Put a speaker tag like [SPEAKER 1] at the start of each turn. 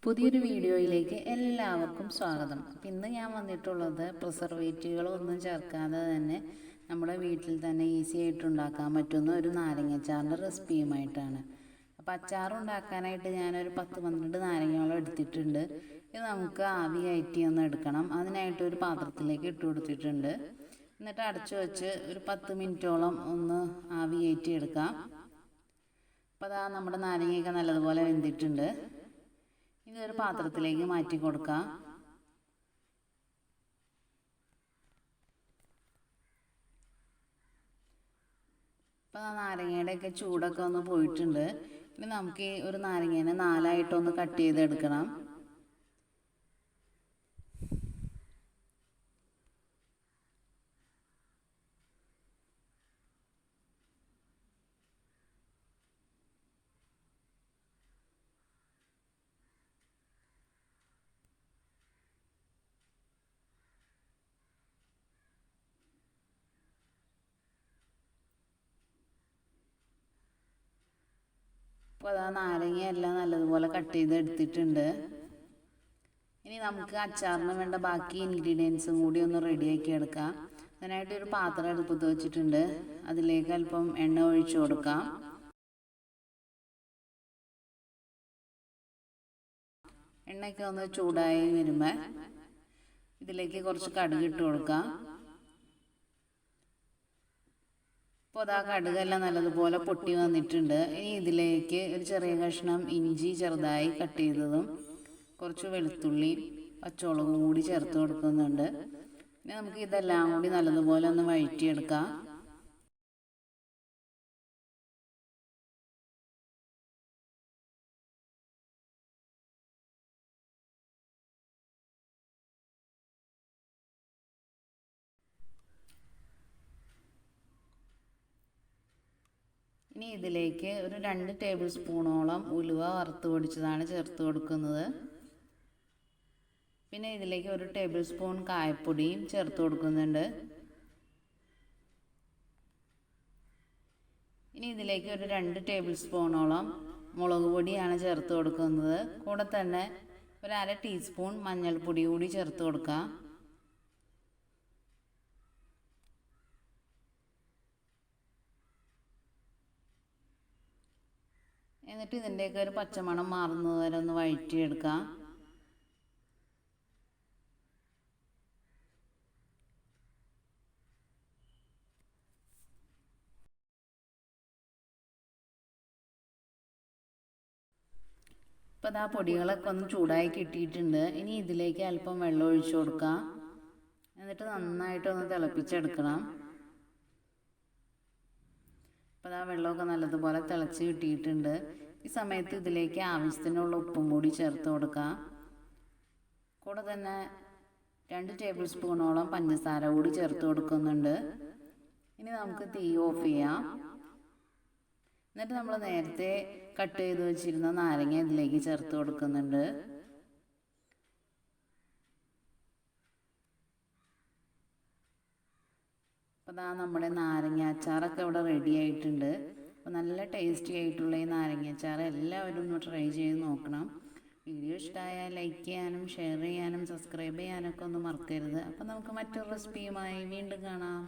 [SPEAKER 1] പുതിയൊരു വീഡിയോയിലേക്ക് എല്ലാവർക്കും സ്വാഗതം. ഇന്ന് ഞാൻ വന്നിട്ടുള്ളത് പ്രിസർവേറ്റീവുകളൊന്നും ചേർക്കാതെ തന്നെ നമ്മുടെ വീട്ടിൽ തന്നെ ഈസി ആയിട്ട് ഉണ്ടാക്കാൻ പറ്റുന്ന ഒരു നാരങ്ങാച്ചാറിൻ്റെ റെസിപ്പിയുമായിട്ടാണ്. അപ്പോൾ അച്ചാറുണ്ടാക്കാനായിട്ട് ഞാനൊരു 10-12 നാരങ്ങയോളം എടുത്തിട്ടുണ്ട്. ഇത് നമുക്ക് ആവി കയറ്റി ഒന്ന് എടുക്കണം. അതിനായിട്ട് ഒരു പാത്രത്തിലേക്ക് ഇട്ട് കൊടുത്തിട്ടുണ്ട്. എന്നിട്ട് അടച്ചു വെച്ച് ഒരു 10 മിനിറ്റോളം ഒന്ന് ആവി കയറ്റി എടുക്കാം. അപ്പോൾ അതാ നമ്മുടെ നാരങ്ങയൊക്കെ നല്ലതുപോലെ വെന്തിട്ടുണ്ട്. ഇതൊരു പാത്രത്തിലേക്ക് മാറ്റി കൊടുക്കാം. ഇപ്പം നാരങ്ങയുടെയൊക്കെ ചൂടൊക്കെ ഒന്ന് പോയിട്ടുണ്ട്. ഇനി നമുക്ക് ഈ ഒരു നാരങ്ങേനെ 4ആയിട്ടൊന്ന് കട്ട് ചെയ്തെടുക്കണം. അപ്പോൾ അതാ നാരങ്ങയെല്ലാം നല്ലതുപോലെ കട്ട് ചെയ്ത് എടുത്തിട്ടുണ്ട്. ഇനി നമുക്ക് അച്ചാറിന് വേണ്ട ബാക്കി ഇൻഗ്രീഡിയൻസും കൂടി ഒന്ന് റെഡിയാക്കി എടുക്കാം. അതിനായിട്ട് ഒരു പാത്രം അടുപ്പത്ത് വെച്ചിട്ടുണ്ട്. അതിലേക്ക് അല്പം എണ്ണ ഒഴിച്ചു കൊടുക്കാം. എണ്ണയൊക്കെ ഒന്ന് ചൂടായി വരുമ്പോൾ ഇതിലേക്ക് കുറച്ച് കടുക് ഇട്ട് കൊടുക്കാം. അപ്പോൾ അതാ കടുകെല്ലാം നല്ലതുപോലെ പൊട്ടി വന്നിട്ടുണ്ട്. ഇനി ഇതിലേക്ക് ഒരു ചെറിയ കഷ്ണം ഇഞ്ചി ചെറുതായി കട്ട് ചെയ്തതും കുറച്ച് വെളുത്തുള്ളി പച്ചമുളകും കൂടി ചേർത്ത് കൊടുക്കുന്നുണ്ട്. ഇനി നമുക്ക് ഇതെല്ലാം കൂടി നല്ലതുപോലെ ഒന്ന് വഴറ്റിയെടുക്കാം. ഇനി ഇതിലേക്ക് ഒരു 2 ടേബിൾ സ്പൂണോളം ഉലുവ വറുത്ത് പൊടിച്ചതാണ് ചേർത്ത് കൊടുക്കുന്നത്. പിന്നെ ഇതിലേക്ക് ഒരു ടേബിൾ സ്പൂൺ കായപ്പൊടിയും ചേർത്ത് കൊടുക്കുന്നുണ്ട്. ഇനി ഇതിലേക്ക് ഒരു 2 ടേബിൾ സ്പൂണോളം മുളക് പൊടിയാണ് ചേർത്ത് കൊടുക്കുന്നത്. കൂടെ തന്നെ ഒരു 1/2 ടീസ്പൂൺ മഞ്ഞൾപ്പൊടി കൂടി ചേർത്ത് കൊടുക്കാം. എന്നിട്ട് ഇതിൻ്റെയൊക്കെ ഒരു പച്ചമണം മാറുന്നത് വരെ ഒന്ന് വഴറ്റിയെടുക്കാം. ഇപ്പം അതാ പൊടികളൊക്കെ ഒന്ന് ചൂടായി കിട്ടിയിട്ടുണ്ട്. ഇനി ഇതിലേക്ക് അല്പം വെള്ളം ഒഴിച്ചു കൊടുക്കാം. എന്നിട്ട് നന്നായിട്ടൊന്ന് തിളപ്പിച്ചെടുക്കണം. അപ്പോൾ ആ വെള്ളമൊക്കെ നല്ലതുപോലെ തിളച്ച് കിട്ടിയിട്ടുണ്ട്. ഈ സമയത്ത് ഇതിലേക്ക് ആവശ്യത്തിനുള്ള ഉപ്പും കൂടി ചേർത്ത് കൊടുക്കാം. കൂടെ തന്നെ 2 ടേബിൾ സ്പൂണോളം പഞ്ചസാര കൂടി ചേർത്ത് കൊടുക്കുന്നുണ്ട്. ഇനി നമുക്ക് തീ ഓഫ് ചെയ്യാം. എന്നിട്ട് നമ്മൾ നേരത്തെ കട്ട് ചെയ്ത് വെച്ചിരുന്ന നാരങ്ങ ഇതിലേക്ക് ചേർത്ത് കൊടുക്കുന്നുണ്ട്. അപ്പോൾ അതാ നമ്മുടെ നാരങ്ങ അച്ചാറൊക്കെ ഇവിടെ റെഡി ആയിട്ടുണ്ട്. അപ്പോൾ നല്ല ടേസ്റ്റി ആയിട്ടുള്ള ഈ നാരങ്ങ അച്ചാർ എല്ലാവരും ഒന്ന് ട്രൈ ചെയ്ത് നോക്കണം. വീഡിയോ ഇഷ്ടമായാൽ ലൈക്ക് ചെയ്യാനും ഷെയർ ചെയ്യാനും സബ്സ്ക്രൈബ് ചെയ്യാനൊക്കെ ഒന്ന് മറക്കരുത്. അപ്പോൾ നമുക്ക് മറ്റൊരു റെസിപ്പിയുമായി വീണ്ടും കാണാം.